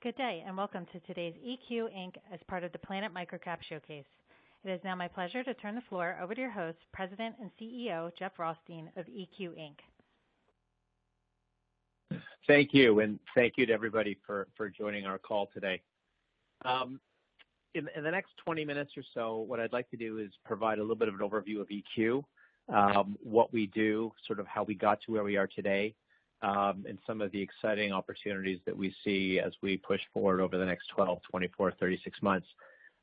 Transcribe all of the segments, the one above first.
Good day, and welcome to today's EQ Inc. as part of the Planet MicroCap Showcase. It is now my pleasure to turn the floor over to your host, President and CEO, Jeff Rothstein of EQ Inc. Thank you, and thank you to everybody for joining our call today. In the next 20 minutes or so, what I'd like to do is provide a little bit of an overview of EQ, what we do, sort of how we got to where we are today, and some of the exciting opportunities that we see as we push forward over the next 12, 24, 36 months.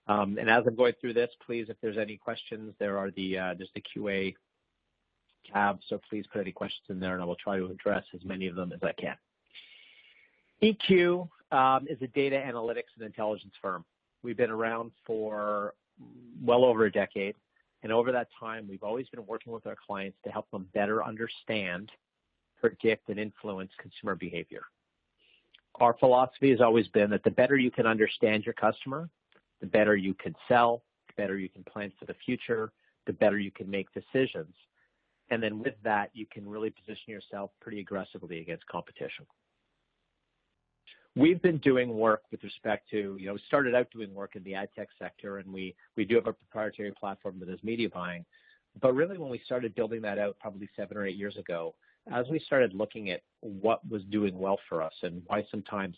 And as I'm going through this, please, if there's any questions, there's the QA tab, so please put any questions in there, and I will try to address as many of them as I can. EQ is a data analytics and intelligence firm. We've been around for well over a decade, and over that time, we've always been working with our clients to help them better understand, predict, and influence consumer behavior. Our philosophy has always been that the better you can understand your customer, the better you can sell, the better you can plan for the future, the better you can make decisions. And then with that, you can really position yourself pretty aggressively against competition. We've been doing work with respect to, we started out doing work in the ad tech sector, and we do have a proprietary platform that is media buying. But really when we started building that out probably 7 or 8 years ago, as we started looking at what was doing well for us and why sometimes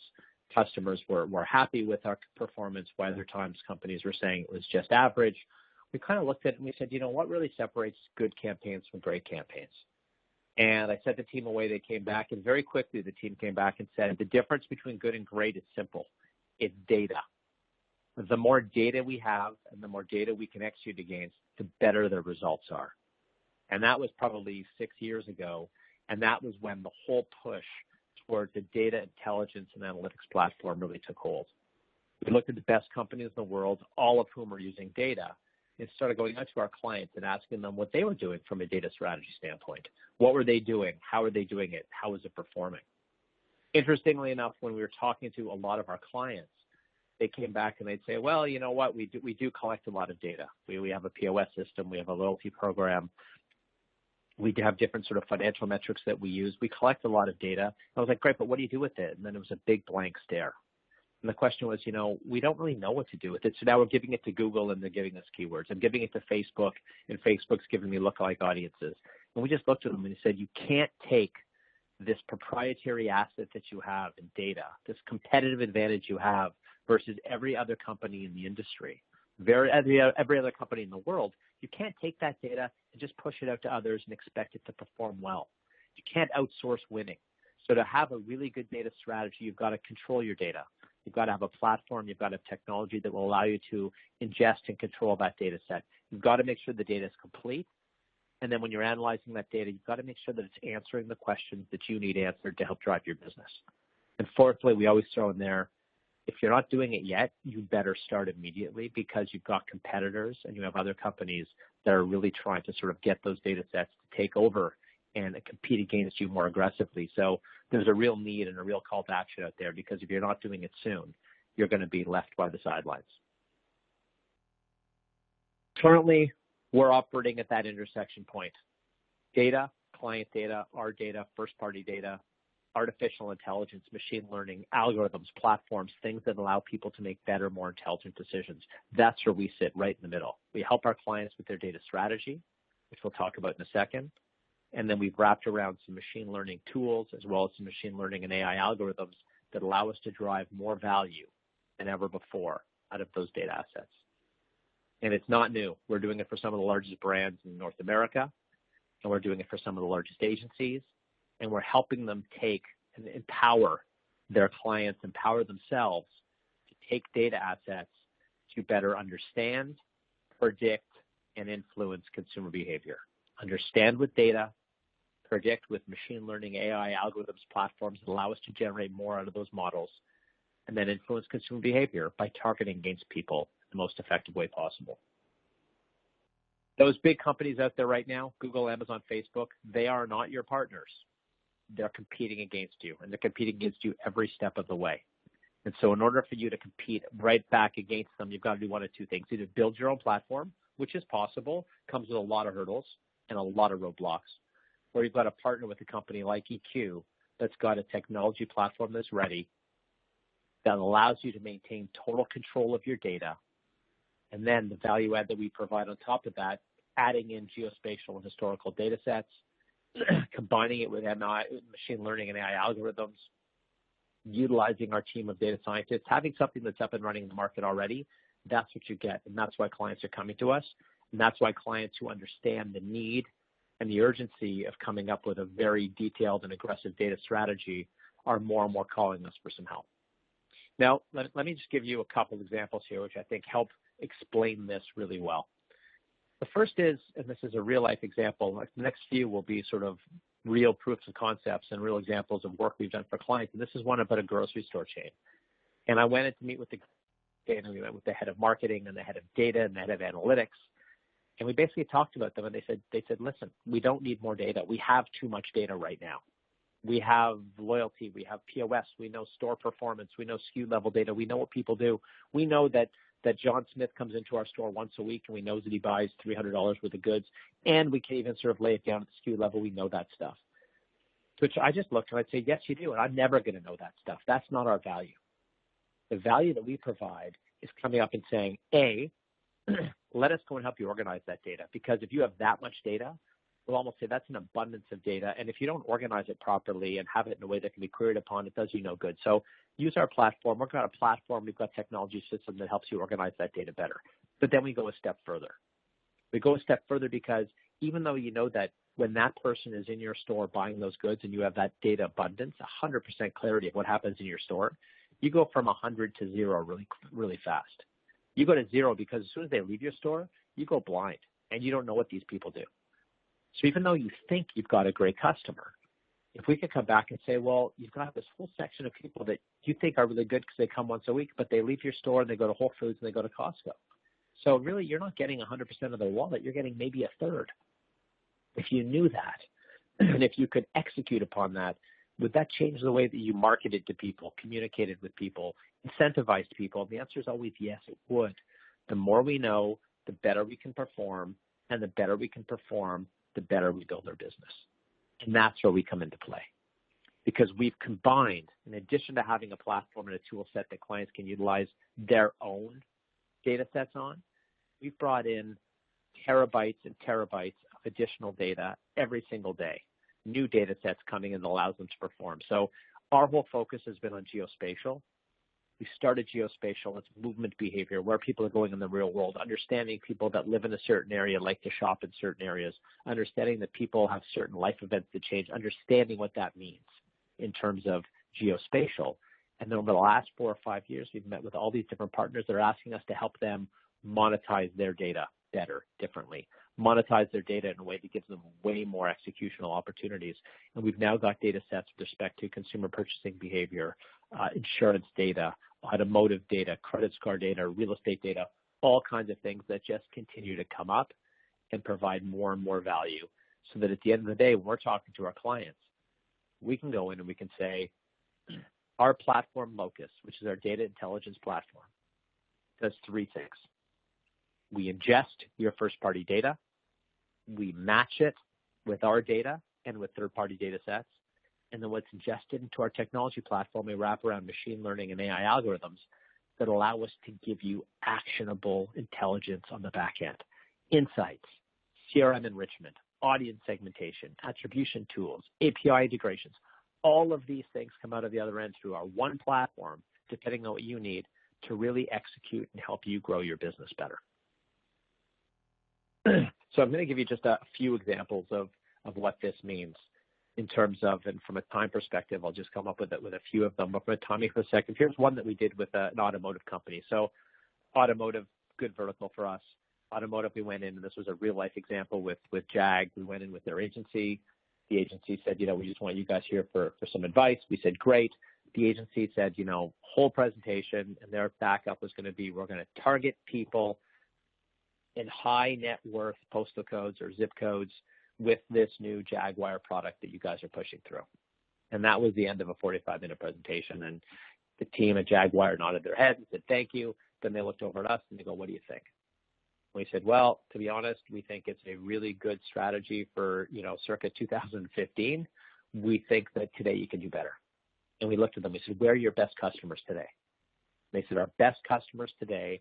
customers were happy with our performance, why other times companies were saying it was just average, we kind of looked at it and we said, what really separates good campaigns from great campaigns? And I sent the team away. They came back, and very quickly the team came back and said, the difference between good and great is simple. It's data. The more data we have and the more data we can execute against, the better the results are. And that was probably 6 years ago. And that was when the whole push towards the data intelligence and analytics platform really took hold. We looked at the best companies in the world, all of whom are using data, and started going out to our clients and asking them what they were doing from a data strategy standpoint. What were they doing? How are they doing it? How is it performing? Interestingly enough, when we were talking to a lot of our clients, they came back and they'd say, well, you know what, we do collect a lot of data. We have a POS system. We have a loyalty program. We have different sort of financial metrics that we use. We collect a lot of data. I was like, great, but what do you do with it? And then it was a big blank stare. And the question was, we don't really know what to do with it. So now we're giving it to Google, and they're giving us keywords. I'm giving it to Facebook, and Facebook's giving me lookalike audiences. And we just looked at them and said, you can't take this proprietary asset that you have in data, this competitive advantage you have versus every other company in the industry, every other company in the world. You can't take that data and just push it out to others and expect it to perform well. You can't outsource winning. So to have a really good data strategy, you've got to control your data. You've got to have a platform. You've got to have technology that will allow you to ingest and control that data set. You've got to make sure the data is complete. And then when you're analyzing that data, you've got to make sure that it's answering the questions that you need answered to help drive your business. And fourthly, we always throw in there, if you're not doing it yet, you better start immediately, because you've got competitors and you have other companies that are really trying to sort of get those data sets to take over and compete against you more aggressively. So there's a real need and a real call to action out there, because if you're not doing it soon, you're going to be left by the sidelines. Currently, we're operating at that intersection point. Data, client data, our data, first-party data, artificial intelligence, machine learning, algorithms, platforms, things that allow people to make better, more intelligent decisions. That's where we sit, right in the middle. We help our clients with their data strategy, which we'll talk about in a second. And then we've wrapped around some machine learning tools, as well as some machine learning and AI algorithms that allow us to drive more value than ever before out of those data assets. And it's not new. We're doing it for some of the largest brands in North America, and we're doing it for some of the largest agencies, and we're helping them take and empower their clients, empower themselves to take data assets to better understand, predict, and influence consumer behavior. Understand with data, predict with machine learning, AI algorithms, platforms that allow us to generate more out of those models, and then influence consumer behavior by targeting against people the most effective way possible. Those big companies out there right now, Google, Amazon, Facebook, they are not your partners. They're competing against you, and they're competing against you every step of the way. And so in order for you to compete right back against them, you've got to do one of two things. Either build your own platform, which is possible, comes with a lot of hurdles and a lot of roadblocks, or you've got to partner with a company like EQ that's got a technology platform that's ready, that allows you to maintain total control of your data. And then the value add that we provide on top of that, adding in geospatial and historical data sets, combining it with machine learning and AI algorithms, utilizing our team of data scientists, having something that's up and running in the market already, that's what you get. And that's why clients are coming to us. And that's why clients who understand the need and the urgency of coming up with a very detailed and aggressive data strategy are more and more calling us for some help. Now, let me just give you a couple examples here, which I think help explain this really well. The first is, and this is a real-life example, like the next few will be sort of real proofs of concepts and real examples of work we've done for clients. And this is one about a grocery store chain. And I went in to meet with we met with the head of marketing and the head of data and the head of analytics. And we basically talked about them, and they said, listen, we don't need more data. We have too much data right now. We have loyalty. We have POS. We know store performance. We know SKU level data. We know what people do. We know that John Smith comes into our store once a week, and we know that he buys $300 worth of goods, and we can even sort of lay it down at the SKU level. We know that stuff. Which I just looked, and I'd say, yes, you do, and I'm never going to know that stuff. That's not our value. The value that we provide is coming up and saying, A, let us go and help you organize that data, because if you have that much data, we'll almost say that's an abundance of data, and if you don't organize it properly and have it in a way that can be queried upon, it does you no good. So use our platform. We've got a platform. We've got technology system that helps you organize that data better. But then we go a step further. We go a step further because even though you know that when that person is in your store buying those goods and you have that data abundance, 100% clarity of what happens in your store, you go from 100 to 0 really, really fast. You go to 0 because as soon as they leave your store, you go blind and you don't know what these people do. So even though you think you've got a great customer, if we could come back and say, well, you've got this whole section of people that you think are really good because they come once a week, but they leave your store and they go to Whole Foods and they go to Costco. So really, you're not getting 100% of their wallet. You're getting maybe a third. If you knew that, and if you could execute upon that, would that change the way that you marketed to people, communicated with people, incentivized people? And the answer is always yes, it would. The more we know, the better we can perform, and the better we can perform, the better we build our business. And that's where we come into play. Because we've combined, in addition to having a platform and a tool set that clients can utilize their own data sets on, we've brought in terabytes and terabytes of additional data every single day. New data sets coming in that allows them to perform. So our whole focus has been on geospatial. We started geospatial. It's movement behavior, where people are going in the real world, understanding people that live in a certain area like to shop in certain areas, understanding that people have certain life events that change, understanding what that means in terms of geospatial. And then over the last 4 or 5 years, we've met with all these different partners that are asking us to help them monetize their data better, differently, monetize their data in a way that gives them way more executional opportunities. And we've now got data sets with respect to consumer purchasing behavior, insurance data, automotive data, credit score data, real estate data, all kinds of things that just continue to come up and provide more and more value, so that at the end of the day, when we're talking to our clients, we can go in and we can say, our platform Locus, which is our data intelligence platform, does 3 things. We ingest your first-party data. We match it with our data and with third-party data sets. And then what's ingested into our technology platform, we wrap around machine learning and AI algorithms that allow us to give you actionable intelligence on the back end. Insights, CRM enrichment, audience segmentation, attribution tools, API integrations. All of these things come out of the other end through our one platform, depending on what you need to really execute and help you grow your business better. So I'm going to give you just a few examples of what this means in terms of, and from a time perspective, I'll just come up with a few of them. But from a timing perspective, here's one that we did with an automotive company. So automotive, good vertical for us. Automotive, we went in, and this was a real-life example with JAG. We went in with their agency. The agency said, we just want you guys here for some advice. We said, great. The agency said, whole presentation, and their backup was going to be, we're going to target people in high net worth postal codes or zip codes with this new Jaguar product that you guys are pushing through. And that was the end of a 45-minute presentation. And the team at Jaguar nodded their head and said, thank you. Then they looked over at us and they go, what do you think? We said, well, to be honest, we think it's a really good strategy for, circa 2015. We think that today you can do better. And we looked at them. We said, where are your best customers today? They said our best customers today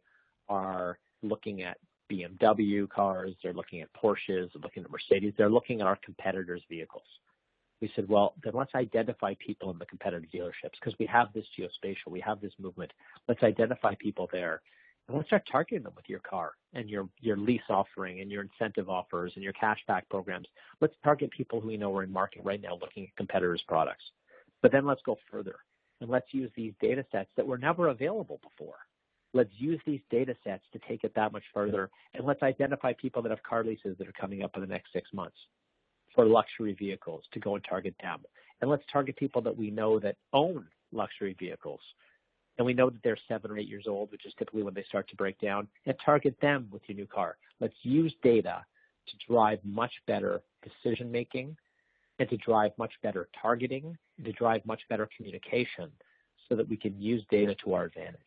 are looking at BMW cars, they're looking at Porsches, they're looking at Mercedes, they're looking at our competitors' vehicles. We said, well, then let's identify people in the competitor dealerships because we have this geospatial, we have this movement. Let's identify people there. And let's start targeting them with your car and your lease offering and your incentive offers and your cashback programs. Let's target people who we know are in market right now looking at competitors' products. But then let's go further and let's use these data sets that were never available before. Let's use these data sets to take it that much further, and let's identify people that have car leases that are coming up in the next 6 months for luxury vehicles to go and target them. And let's target people that we know that own luxury vehicles. And we know that they're 7 or 8 years old, which is typically when they start to break down, and target them with your new car. Let's use data to drive much better decision making and to drive much better targeting and to drive much better communication so that we can use data to our advantage.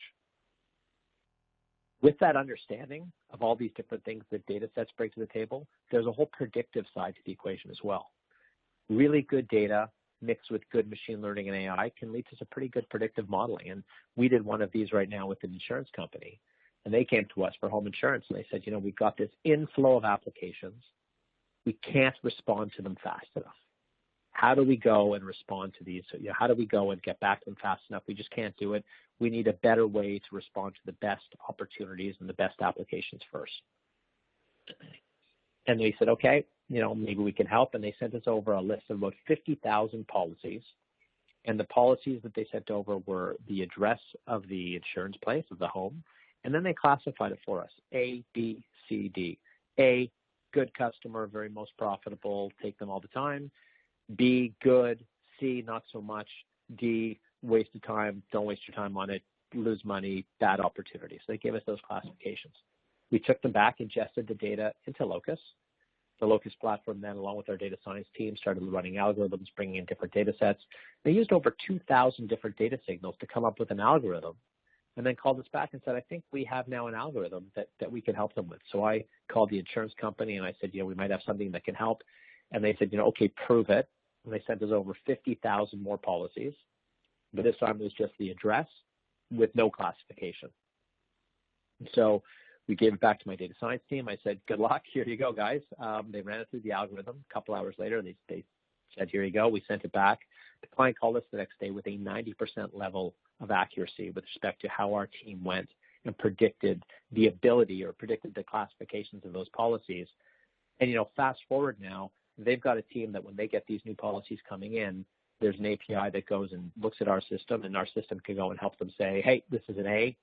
With that understanding of all these different things that data sets bring to the table, there's a whole predictive side to the equation as well. Really good data mixed with good machine learning and AI can lead to some pretty good predictive modeling. And we did one of these right now with an insurance company. And they came to us for home insurance and they said, you know, we've got this inflow of applications. We can't respond to them fast enough. How do we go and respond to these? So, you know, how do we go and get back to them fast enough? We just can't do it. We need a better way to respond to the best opportunities and the best applications first. And they said, okay, you know, maybe we can help. And they sent us over a list of about 50,000 policies. And the policies that they sent over were the address of the insurance place, of the home. And then they classified it for us, A, B, C, D. A, good customer, very most profitable, take them all the time. B, good. C, not so much. D, waste of time, don't waste your time on it, lose money, bad opportunity. So they gave us those classifications. We took them back, ingested the data into Locus. The Locus platform then, along with our data science team, started running algorithms, bringing in different data sets. They used over 2,000 different data signals to come up with an algorithm and then called us back and said, I think we have now an algorithm that we can help them with. So I called the insurance company and I said, you know, we might have something that can help. And they said, you know, okay, prove it. And they sent us over 50,000 more policies. But this time it was just the address with no classification. And so we gave it back to my data science team. I said, good luck. Here you go, guys. They ran it through the algorithm. A couple hours later, they said, here you go. We sent it back. The client called us the next day with a 90% level of accuracy with respect to how our team went and predicted the ability or predicted the classifications of those policies. And, you know, fast forward now, they've got a team that when they get these new policies coming in, there's an API that goes and looks at our system, and our system can go and help them say, hey, this is an A,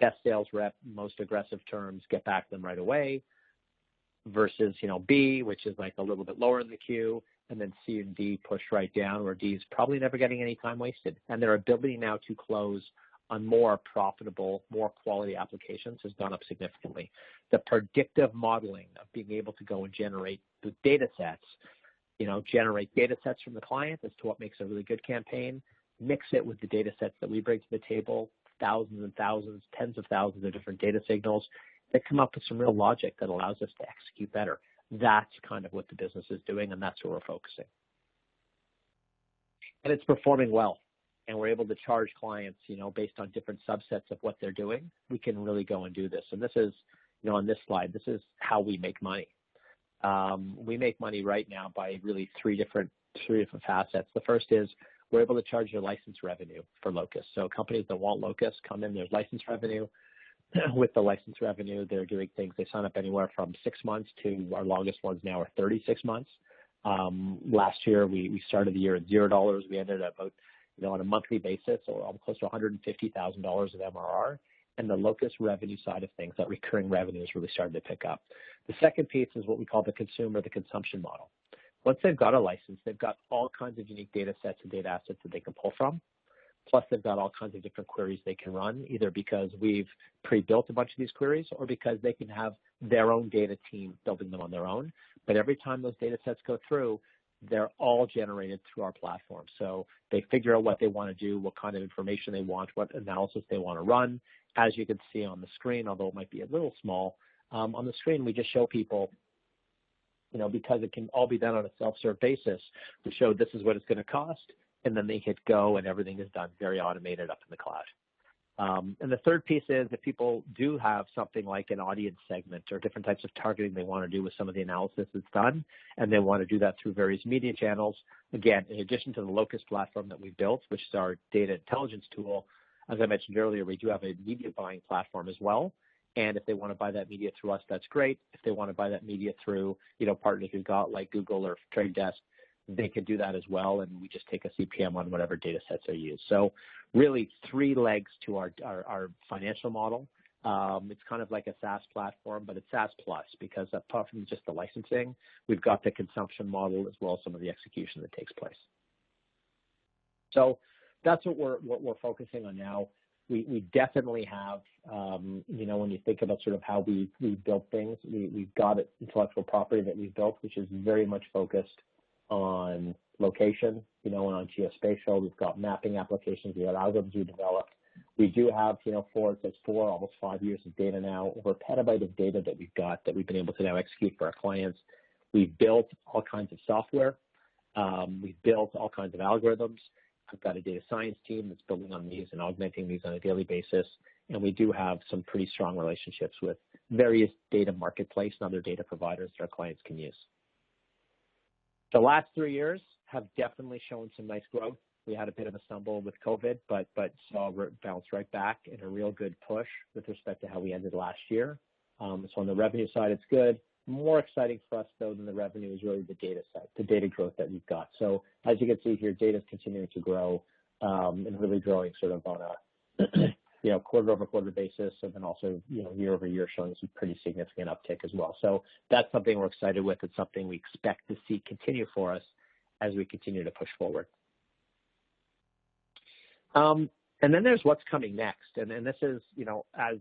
best sales rep, most aggressive terms, get back to them right away, versus, you know, B, which is like a little bit lower in the queue, and then C and D pushed right down, where D is probably never getting any time wasted. And their ability now to close on more profitable, more quality applications has gone up significantly. The predictive modeling of being able to go and generate the data sets, you know, generate data sets from the client as to what makes a really good campaign, mix it with the data sets that we bring to the table, thousands and thousands, tens of thousands of different data signals that come up with some real logic that allows us to execute better. That's kind of what the business is doing, and that's where we're focusing. And it's performing well. And we're able to charge clients, you know, based on different subsets of what they're doing. We can really go and do this. And this is, you know, on this slide, this is how we make money. We make money right now by really three different facets. The first is we're able to charge your license revenue for Locus. So companies that want Locus come in, there's license revenue. With the license revenue, they're doing things. They sign up anywhere from 6 months to our longest ones now are 36 months. Last year, we started the year at $0. We ended up about, you know, on a monthly basis, or close to $150,000 of MRR. And the Locus revenue side of things, that recurring revenue is really starting to pick up. The second piece is what we call the consumption model. Once they've got a license, they've got all kinds of unique data sets and data assets that they can pull from. Plus, they've got all kinds of different queries they can run, either because we've pre-built a bunch of these queries or because they can have their own data team building them on their own. But every time those data sets go through, they're all generated through our platform. So they figure out what they want to do, what kind of information they want, what analysis they want to run. As you can see on the screen, although it might be a little small, on the screen we just show people, you know, because it can all be done on a self-serve basis, we show this is what it's going to cost, and then they hit go and everything is done very automated up in the cloud. And the third piece is if people do have something like an audience segment or different types of targeting they want to do with some of the analysis that's done, and they want to do that through various media channels, again, in addition to the Locus platform that we built, which is our data intelligence tool, as I mentioned earlier, we do have a media buying platform as well. And if they want to buy that media through us, that's great. If they want to buy that media through, partners we've got like Google or Trade Desk, they can do that as well, and we just take a CPM on whatever data sets are used. So really 3 legs to our financial model. It's kind of like a SaaS platform, but it's SaaS plus, because apart from just the licensing, we've got the consumption model as well as some of the execution that takes place. So that's what we're focusing on now. We definitely have, when you think about sort of how we built things, we've got an intellectual property that we've built, which is very much focused on location, and on geospatial. We've got mapping applications. We have algorithms we developed. We do have, 4, almost 5 years of data now, over a petabyte of data that we've got that we've been able to now execute for our clients. We've built all kinds of software. We've built all kinds of algorithms. I've got a data science team that's building on these and augmenting these on a daily basis. And we do have some pretty strong relationships with various data marketplace and other data providers that our clients can use. The last 3 years have definitely shown some nice growth. We had a bit of a stumble with COVID, but saw it bounce right back in a real good push with respect to how we ended last year. So on the revenue side, it's good. More exciting for us, though, than the revenue is really the data side, the data growth that we've got. So as you can see here, data is continuing to grow and really growing sort of on a quarter-over-quarter basis, and then also year-over-year showing some pretty significant uptick as well. So that's something we're excited with. It's something we expect to see continue for us as we continue to push forward. And then there's what's coming next, and this is as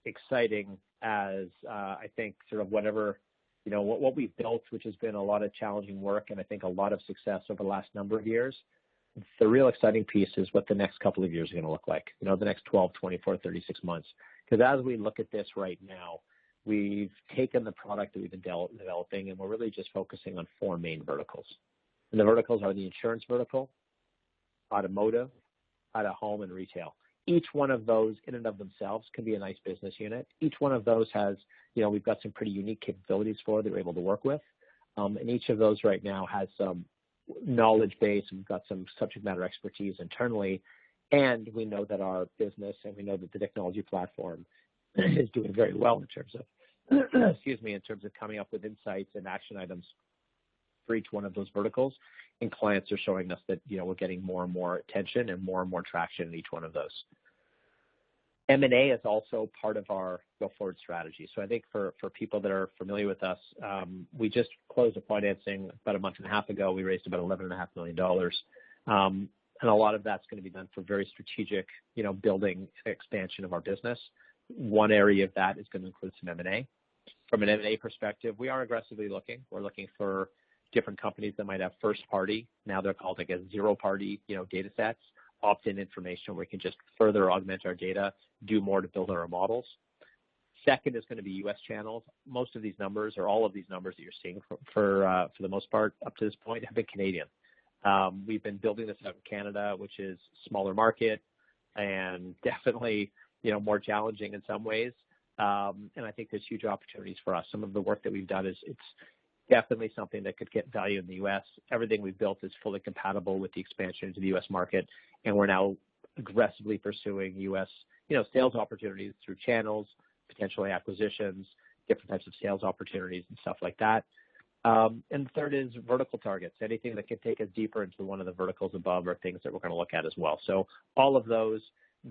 exciting as I think sort of whatever what we've built, which has been a lot of challenging work and I think a lot of success over the last number of years. The real exciting piece is what the next couple of years are going to look like, the next 12, 24, 36 months. Because as we look at this right now, we've taken the product that we've been developing and we're really just focusing on 4 main verticals. And the verticals are the insurance vertical, automotive, out of home, and retail. Each one of those in and of themselves can be a nice business unit. Each one of those has, we've got some pretty unique capabilities for that we're able to work with. And each of those right now has some knowledge base. We've got some subject matter expertise internally. And we know that our business and we know that the technology platform is doing very well in terms of, in terms of coming up with insights and action items for each one of those verticals. And clients are showing us that, we're getting more and more attention and more traction in each one of those. M&A is also part of our go-forward strategy. So I think for people that are familiar with us, we just closed a financing about a month and a half ago. We raised about $11.5 million. And a lot of that's going to be done for very strategic, building expansion of our business. One area of that is going to include some M&A. From an M&A perspective, we are aggressively looking. We're looking for different companies that might have first party. Now they're called, zero party, data sets, opt-in information where we can just further augment our data, do more to build our models. Second is going to be U.S. channels. Most of these numbers, or all of these numbers that you're seeing for the most part up to this point, have been Canadian. We've been building this out in Canada, which is smaller market and definitely, more challenging in some ways. And I think there's huge opportunities for us. Some of the work that we've done it's definitely something that could get value in the U.S. Everything we've built is fully compatible with the expansion into the U.S. market, and we're now aggressively pursuing U.S. Sales opportunities through channels, potentially acquisitions, different types of sales opportunities and stuff like that. And third is vertical targets. Anything that can take us deeper into one of the verticals above are things that we're going to look at as well. So all of those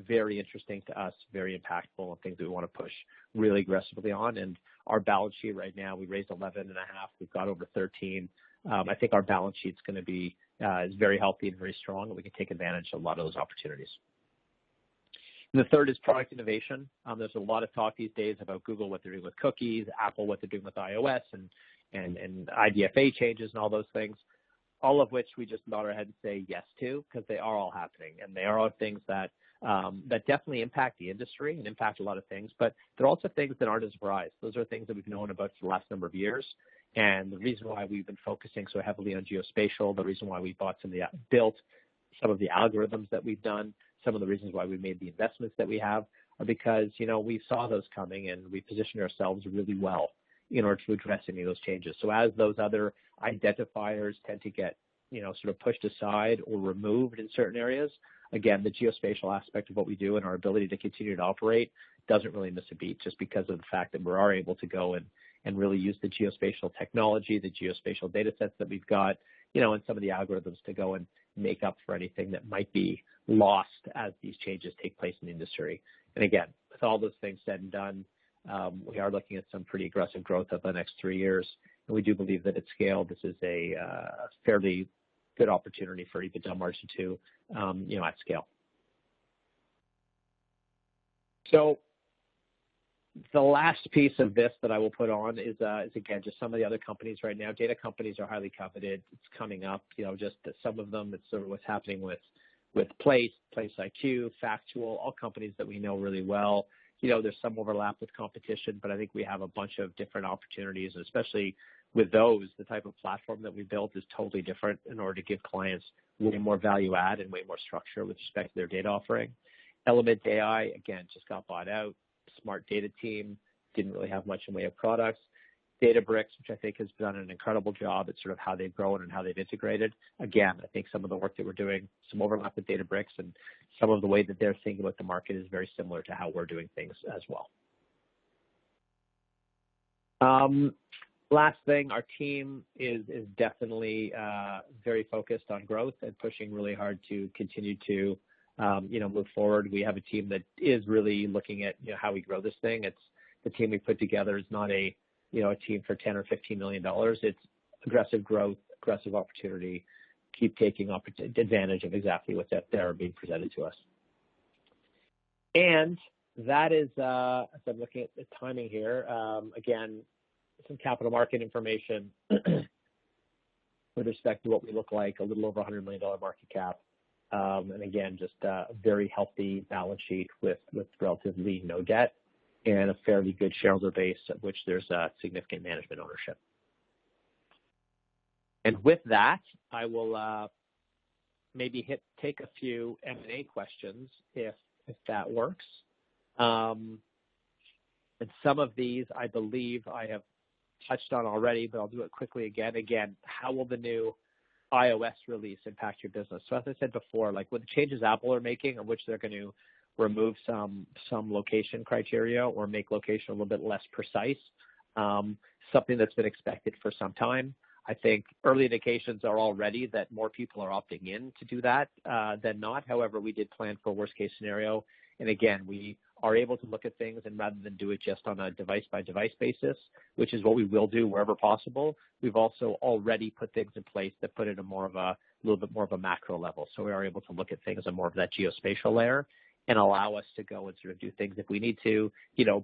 very interesting to us, very impactful, and things that we want to push really aggressively on. And our balance sheet right now, we raised 11.5. We've got over 13. I think our balance sheet's going to be is very healthy and very strong, and we can take advantage of a lot of those opportunities. And the third is product innovation. There's a lot of talk these days about Google, what they're doing with cookies, Apple, what they're doing with iOS, and IDFA changes and all those things, all of which we just nod our head and say yes to, because they are all happening, and they are all things that that definitely impact the industry and impact a lot of things, but they're also things that aren't a surprise. Those are things that we've known about for the last number of years, and the reason why we've been focusing so heavily on geospatial, the reason why we built some of the algorithms that we've done, some of the reasons why we made the investments that we have are because, we saw those coming and we positioned ourselves really well in order to address any of those changes. So as those other identifiers tend to get, sort of pushed aside or removed in certain areas, again, the geospatial aspect of what we do and our ability to continue to operate doesn't really miss a beat just because of the fact that we are able to go and really use the geospatial technology, the geospatial data sets that we've got, and some of the algorithms to go and make up for anything that might be lost as these changes take place in the industry. And again, with all those things said and done, we are looking at some pretty aggressive growth over the next 3 years. And we do believe that at scale, this is a fairly good opportunity for EBITDA margin to, at scale. So the last piece of this that I will put on is again, just some of the other companies right now. Data companies are highly coveted. It's coming up, just some of them. It's sort of what's happening with Place IQ, Factual, all companies that we know really well. There's some overlap with competition, but I think we have a bunch of different opportunities, and especially with those, the type of platform that we built is totally different in order to give clients way more value add and way more structure with respect to their data offering. Element AI, again, just got bought out. Smart data team, didn't really have much in way of products. Databricks, which I think has done an incredible job at sort of how they've grown and how they've integrated. Again, I think some of the work that we're doing, some overlap with Databricks, and some of the way that they're thinking about the market is very similar to how we're doing things as well. Last thing, our team is definitely very focused on growth and pushing really hard to continue to move forward. We have a team that is really looking at how we grow this thing. It's the team we put together is not a team for $10 or $15 million. It's aggressive growth, aggressive opportunity, keep taking advantage of exactly what's out there being presented to us. And that is, as I'm looking at the timing here, again, some capital market information with respect to what we look like, a little over $100 million market cap. And again, just a very healthy balance sheet with relatively no debt and a fairly good shareholder base of which there's significant management ownership. And with that, I will maybe take a few M&A questions if that works. And some of these I believe I have touched on already, but I'll do it quickly again. Again, how will the new iOS release impact your business? So as I said before, like with the changes Apple are making, of which they're going to remove some location criteria or make location a little bit less precise, something that's been expected for some time. I think early indications are already that more people are opting in to do that than not. However, we did plan for a worst case scenario. And again, we are able to look at things and rather than do it just on a device by device basis, which is what we will do wherever possible, we've also already put things in place that put it in little bit more of a macro level. So we are able to look at things on more of that geospatial layer and allow us to go and sort of do things if we need to,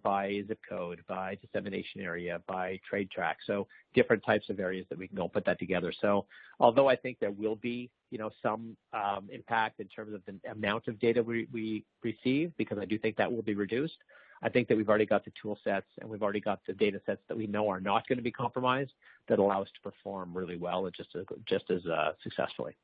by zip code, by dissemination area, by trade track. So different types of areas that we can go put that together. So although I think there will be, some impact in terms of the amount of data we receive, because I do think that will be reduced, I think that we've already got the tool sets and we've already got the data sets that we know are not going to be compromised that allow us to perform really well and just as successfully.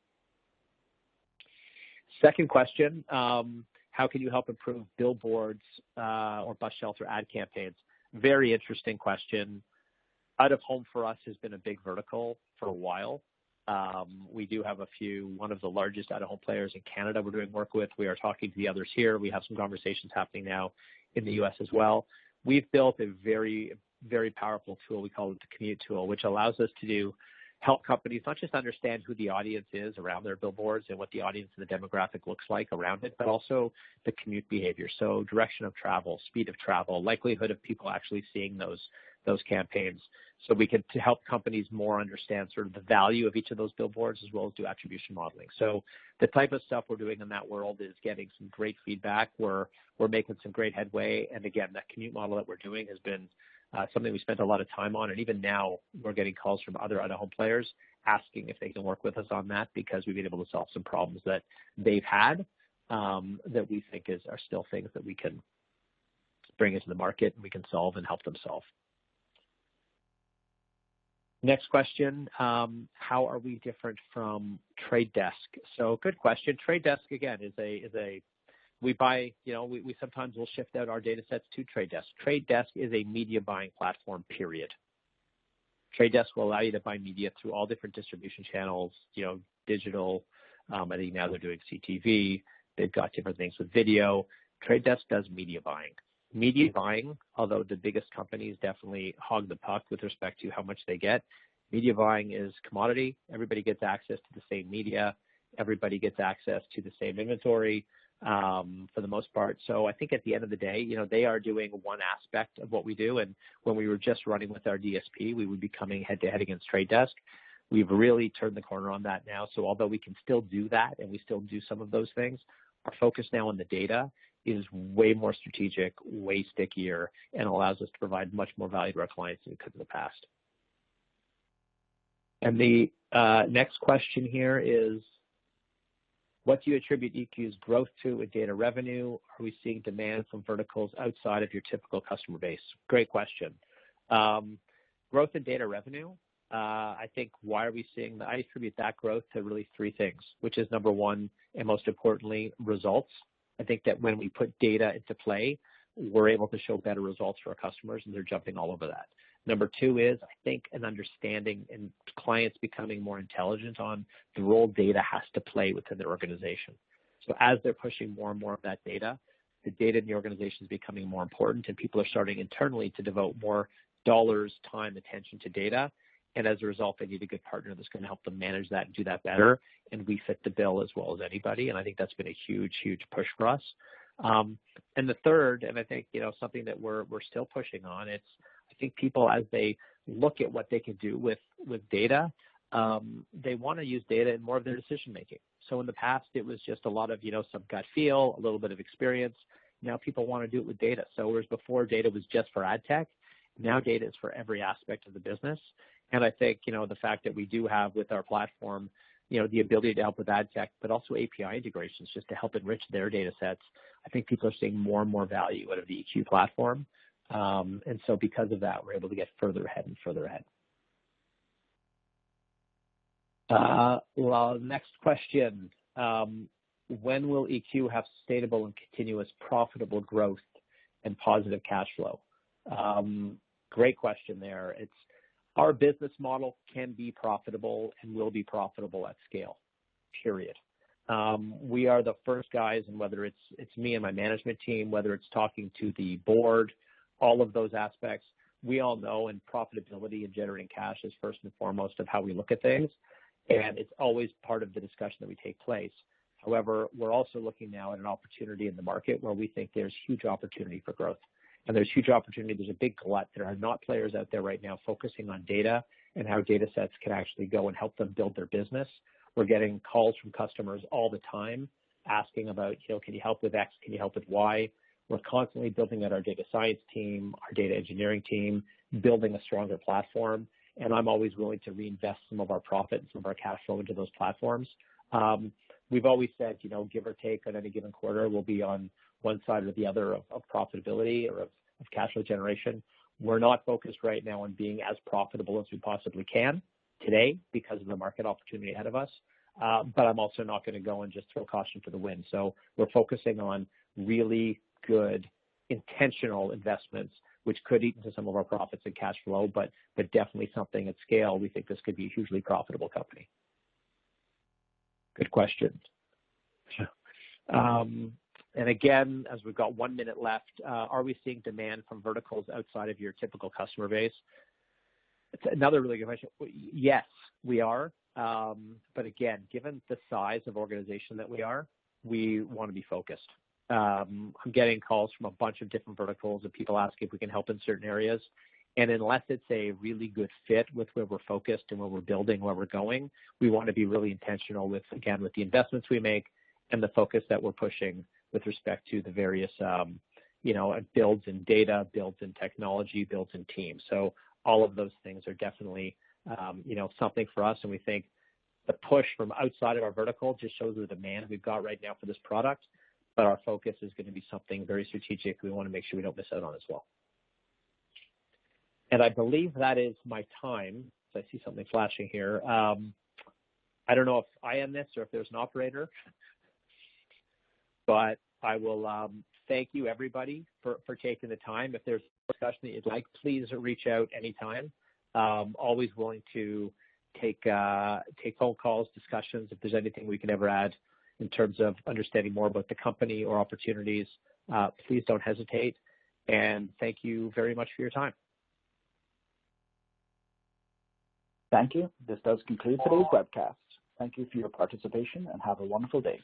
Second question, how can you help improve billboards or bus shelter ad campaigns? Very interesting question. Out of home for us has been a big vertical for a while. We do have one of the largest out of home players in Canada we're doing work with. We are talking to the others here. We have some conversations happening now in the US as well. We've built a very, very powerful tool. We call it the Commute tool, which allows us to help companies not just understand who the audience is around their billboards and what the audience and the demographic looks like around it, but also the commute behavior. So direction of travel, speed of travel, likelihood of people actually seeing those campaigns. So we can to help companies more understand sort of the value of each of those billboards as well as do attribution modeling. So the type of stuff we're doing in that world is getting some great feedback. We're making some great headway. And again, that commute model that we're doing has been something we spent a lot of time on. And even now we're getting calls from other out-of-home players asking if they can work with us on that because we've been able to solve some problems that they've had that we think are still things that we can bring into the market and we can solve and help them solve. Next question, how are we different from Trade Desk? So good question. Trade Desk, again, is a we buy, we sometimes will shift out our data sets to Trade Desk. Trade Desk is a media buying platform, period. Trade Desk will allow you to buy media through all different distribution channels, digital. I think now they're doing CTV. They've got different things with video. Trade Desk does media buying. Media buying, although the biggest companies definitely hog the puck with respect to how much they get, media buying is commodity. Everybody gets access to the same media. Everybody gets access to the same inventory for the most part. So I think at the end of the day, they are doing one aspect of what we do. And when we were just running with our DSP, we would be coming head-to-head against Trade Desk. We've really turned the corner on that now. So although we can still do that and we still do some of those things, our focus now on the data is way more strategic, way stickier, and allows us to provide much more value to our clients than we could in the past. And the next question here is, what do you attribute EQ's growth to in data revenue? Are we seeing demand from verticals outside of your typical customer base? Great question. Growth in data revenue, I think why are we seeing that? I attribute that growth to really three things, which is number one, and most importantly, results. I think that when we put data into play, we're able to show better results for our customers, and they're jumping all over that. Number two is, I think, an understanding and clients becoming more intelligent on the role data has to play within their organization. So as they're pushing more and more of that data, the data in the organization is becoming more important, and people are starting internally to devote more dollars, time, attention to data. And as a result, they need a good partner that's going to help them manage that and do that better. And we fit the bill as well as anybody. And I think that's been a huge, huge push for us. And the third, and I think, something that we're still pushing on, I think people, as they look at what they can do with data, they want to use data in more of their decision making. So in the past, it was just a lot of, some gut feel, a little bit of experience. Now people want to do it with data. So whereas before data was just for ad tech, now data is for every aspect of the business. And I think, the fact that we do have with our platform, the ability to help with ad tech, but also API integrations just to help enrich their data sets. I think people are seeing more and more value out of the EQ platform. And so because of that, we're able to get further ahead and further ahead. Well, next question. When will EQ have sustainable and continuous profitable growth and positive cash flow? Great question there. Our business model can be profitable and will be profitable at scale, period. We are the first guys, and whether it's me and my management team, whether it's talking to the board, all of those aspects, we all know, and profitability and generating cash is first and foremost of how we look at things. And it's always part of the discussion that we take place. However, we're also looking now at an opportunity in the market where we think there's huge opportunity for growth. And there's huge opportunity. There's a big glut. There are not players out there right now focusing on data and how data sets can actually go and help them build their business. We're getting calls from customers all the time asking about, can you help with X? Can you help with Y? We're constantly building out our data science team, our data engineering team, building a stronger platform. And I'm always willing to reinvest some of our profit and some of our cash flow into those platforms. We've always said, give or take on any given quarter, we'll be on one side or the other of profitability or of cash flow generation. We're not focused right now on being as profitable as we possibly can today because of the market opportunity ahead of us. But I'm also not going to go and just throw caution to the wind. So we're focusing on really good, intentional investments, which could eat into some of our profits and cash flow, but definitely something at scale. We think this could be a hugely profitable company. Good question. And again, as we've got 1 minute left, are we seeing demand from verticals outside of your typical customer base? It's another really good question. Yes, we are. But again, given the size of organization that we are, we want to be focused. I'm getting calls from a bunch of different verticals and people asking if we can help in certain areas. And unless it's a really good fit with where we're focused and where we're building, where we're going, we want to be really intentional with the investments we make and the focus that we're pushing with respect to the various, builds in data, builds in technology, builds in teams. So all of those things are definitely, something for us. And we think the push from outside of our vertical just shows the demand we've got right now for this product. But our focus is going to be something very strategic we want to make sure we don't miss out on as well. And I believe that is my time. So I see something flashing here. I don't know if I am this or if there's an operator, but I will thank you, everybody, for taking the time. If there's a discussion that you'd like, please reach out anytime. Always willing to take phone calls, discussions. If there's anything we can ever add in terms of understanding more about the company or opportunities, please don't hesitate. And thank you very much for your time. Thank you. This does conclude today's webcast. Thank you for your participation and have a wonderful day.